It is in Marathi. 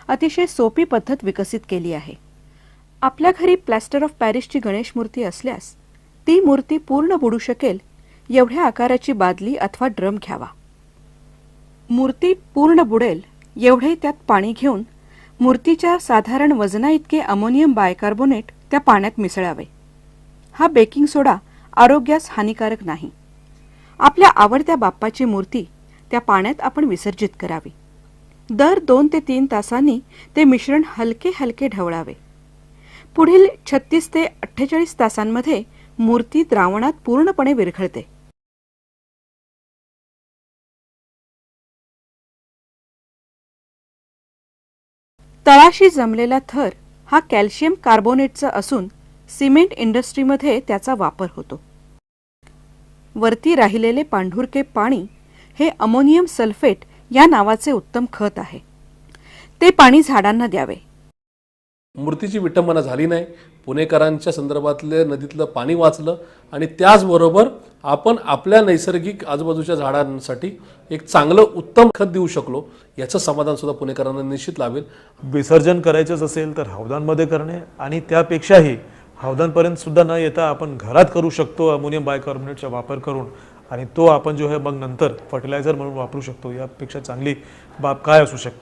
अतिशय सोपी पद्धत विकसित केली आहे. आपल्या घरी प्लॅस्टर ऑफ पॅरिसची गणेश मूर्ती असल्यास ती मूर्ती पूर्ण बुडू शकेल एवढ्या आकाराची बादली अथवा ड्रम घ्यावा. मूर्ती पूर्ण बुडेल एवढे त्यात पाणी घेऊन मूर्तीच्या साधारण वजनाइतके अमोनियम बायकार्बोनेट त्या पाण्यात मिसळावे. हा बेकिंग सोडा आरोग्यास हानिकारक नाही. आपल्या आवडत्या बाप्पाची मूर्ती त्या पाण्यात आपण विसर्जित करावी. दर 2 ते 3 तासांनी ते मिश्रण हलके हलके ढवळावे. पुढील 36 ते 48 तासांमध्ये मूर्ती द्रावणात पूर्णपणे विरघळते. तळाशी जमलेला थर हा कॅल्शियम कार्बोनेटचा असून सिमेंट इंडस्ट्रीमध्ये त्याचा वापर होतो. वरती राहिलेले पांढुरके पाणी हे अमोनियम सल्फेट या नावाचे उत्तम खत आहे. ते पाणी झाडांना द्यावे. मूर्तीची विटंबना झाली नाही. पुणेकरांच्या संदर्भातले नदीतलं पाणी वाचलं आणि त्याचबरोबर आपण आपल्या नैसर्गिक आजूबाजूच्या झाडांसाठी एक चांगलं उत्तम खत देऊ शकलो याचं समाधान सुद्धा पुणेकरांना निश्चित लावेल. विसर्जन करायचंच असेल तर हौदांमध्ये करणे आणि त्यापेक्षाही हौदांपर्यंत सुद्धा न येता आपण घरात करू शकतो अमोनियम बायकार्बोनेटचा वापर करून, आणि तो आपण जो आहे मग नंतर फर्टिलायझर म्हणून वापरू शकतो. यापेक्षा चांगली बाब काय असू शकते.